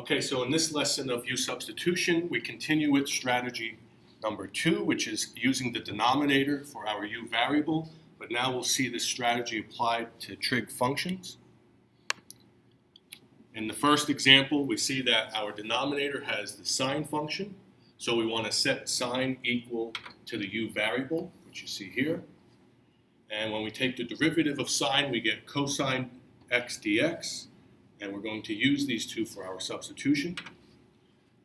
Okay, so in this lesson of U-substitution, we continue with strategy number 2, which is using the denominator for our U variable, but now we'll see this strategy applied to trig functions. In the first example, we see that our denominator has the sine function, so we want to set sine equal to the U variable, which you see here. And when we take the derivative of sine, we get cosine x dx. And we're going to use these two for our substitution.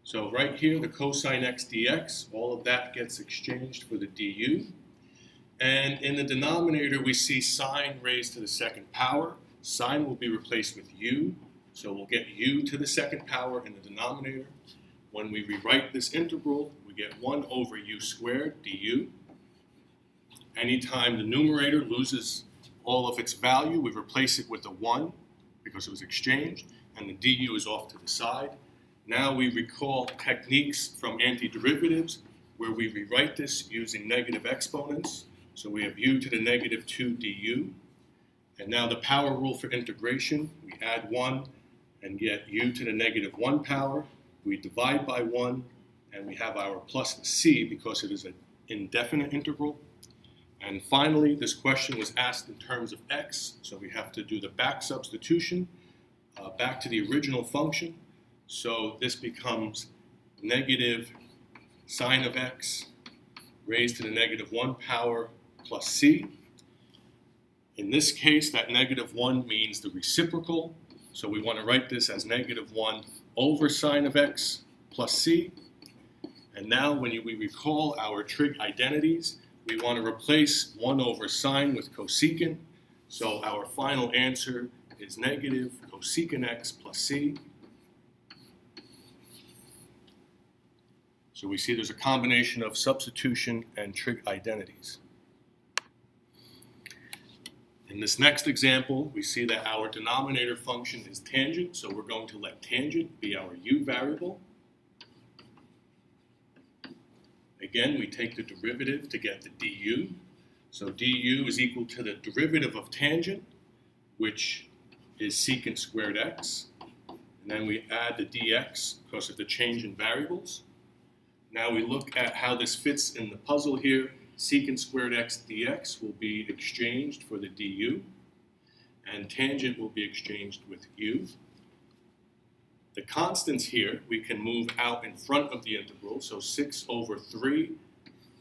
So right here, the cosine x dx, all of that gets exchanged for the du. And in the denominator, we see sine raised to the second power. Sine will be replaced with u, so we'll get u to the second power in the denominator. When we rewrite this integral, we get 1 over u squared du. Anytime the numerator loses all of its value, we replace it with a 1. Because it was exchanged, and the du is off to the side. Now we recall techniques from antiderivatives where we rewrite this using negative exponents. So we have u to the negative 2 du. And now the power rule for integration, we add 1 and get u to the negative 1 power. We divide by 1, and we have our plus c because it is an indefinite integral. And finally, this question was asked in terms of x, so we have to do the back substitution back to the original function. So this becomes negative sine of x raised to the negative 1 power plus c. In this case, that negative 1 means the reciprocal, so we want to write this as negative 1 over sine of x plus c. And now when we recall our trig identities, we want to replace 1 over sine with cosecant, so our final answer is negative cosecant x plus c. So we see there's a combination of substitution and trig identities. In this next example, we see that our denominator function is tangent, so we're going to let tangent be our u variable. Again, we take the derivative to get the du. So du is equal to the derivative of tangent, which is secant squared x. And then we add the dx because of the change in variables. Now we look at how this fits in the puzzle here. Secant squared x dx will be exchanged for the du, and tangent will be exchanged with u. The constants here, we can move out in front of the integral, so 6 over 3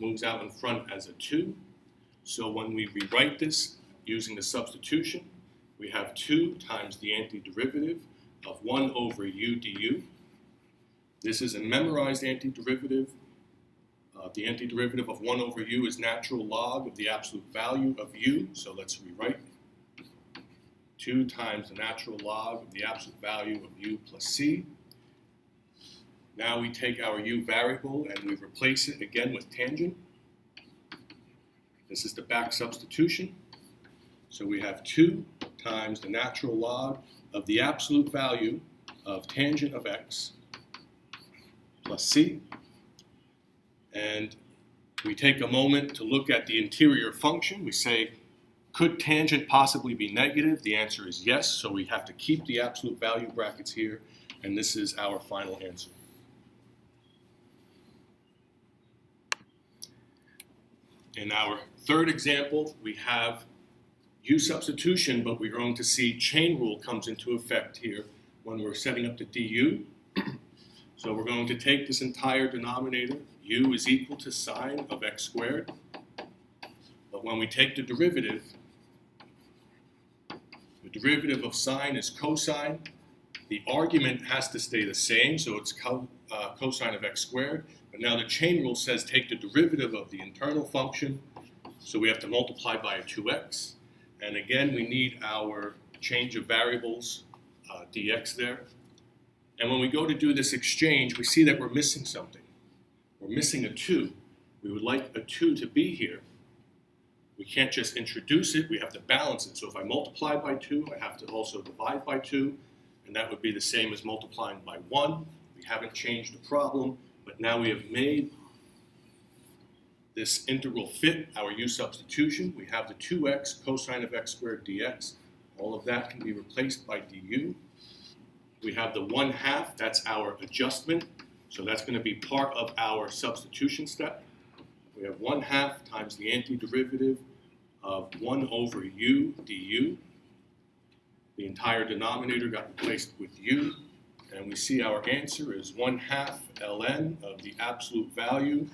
moves out in front as a 2. So when we rewrite this using the substitution, we have 2 times the antiderivative of 1 over u du. This is a memorized antiderivative. The antiderivative of 1 over u is natural log of the absolute value of u, so let's rewrite 2 times the natural log of the absolute value of u plus c. Now we take our u variable and we replace it again with tangent. This is the back substitution. So we have 2 times the natural log of the absolute value of tangent of x plus c. And we take a moment to look at the interior function. We say, could tangent possibly be negative? The answer is yes, so we have to keep the absolute value brackets here, and this is our final answer. In our third example, we have U-substitution, but we're going to see chain rule comes into effect here when we're setting up the du. So we're going to take this entire denominator, u is equal to sine of x squared, but when we take the derivative of sine is cosine. The argument has to stay the same, so it's cosine of x squared. But now the chain rule says take the derivative of the internal function, so we have to multiply by a 2x. And again, we need our change of variables, dx there. And when we go to do this exchange, we see that we're missing something. We're missing a 2. We would like a 2 to be here. We can't just introduce it, we have to balance it. So if I multiply by 2, I have to also divide by 2, and that would be the same as multiplying by 1. We haven't changed the problem, but now we have made this integral fit our U-substitution. We have the 2x cosine of x squared dx. All of that can be replaced by du. We have the 1/2, that's our adjustment. So that's going to be part of our substitution step. We have 1/2 times the antiderivative of 1 over u du. The entire denominator got replaced with u. And we see our answer is 1/2 ln of the absolute value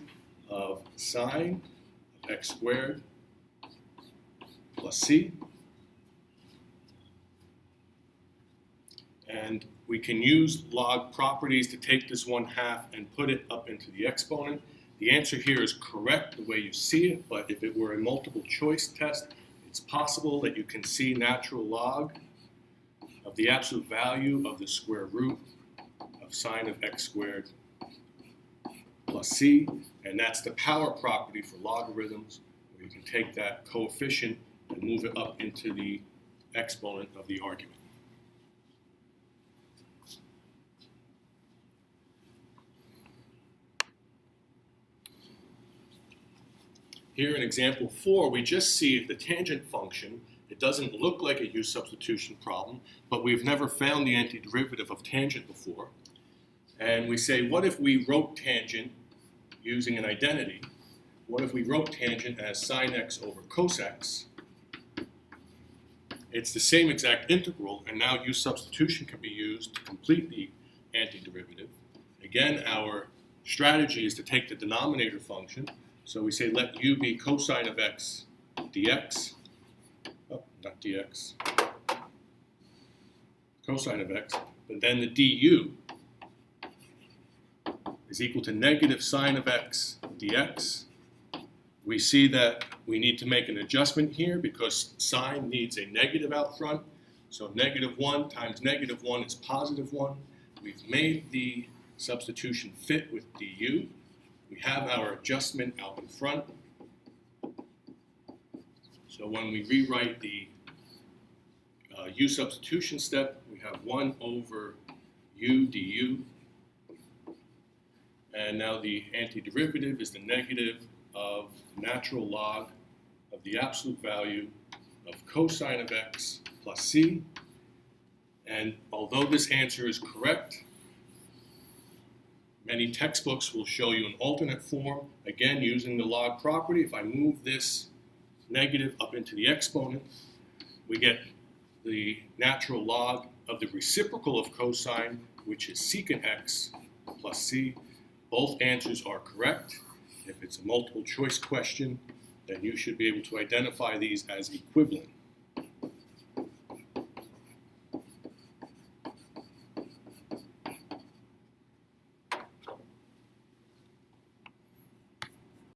of sine of x squared plus c. And we can use log properties to take this 1/2 and put it up into the exponent. The answer here is correct the way you see it, but if it were a multiple choice test, it's possible that you can see natural log of the absolute value of the square root of sine of x squared plus c, and that's the power property for logarithms, where you can take that coefficient and move it up into the exponent of the argument. Here in example 4, we just see the tangent function. It doesn't look like a U-substitution problem, but we've never found the antiderivative of tangent before. And we say, what if we wrote tangent using an identity? What if we wrote tangent as sine x over cos x? It's the same exact integral, and now U-substitution can be used to complete the antiderivative. Again, our strategy is to take the denominator function. So we say let u be cosine of x dx, not dx, cosine of x, but then the du is equal to negative sine of x dx. We see that we need to make an adjustment here because sine needs a negative out front. So -1 times -1 is +1. We've made the substitution fit with du. We have our adjustment out in front. So when we rewrite the U-substitution step, we have 1 over u du. And now the antiderivative is the negative of natural log of the absolute value of cosine of x plus c. And although this answer is correct, many textbooks will show you an alternate form, again using the log property. If I move this negative up into the exponent, we get the natural log of the reciprocal of cosine, which is secant x plus c. Both answers are correct. If it's a multiple choice question, then you should be able to identify these as equivalent.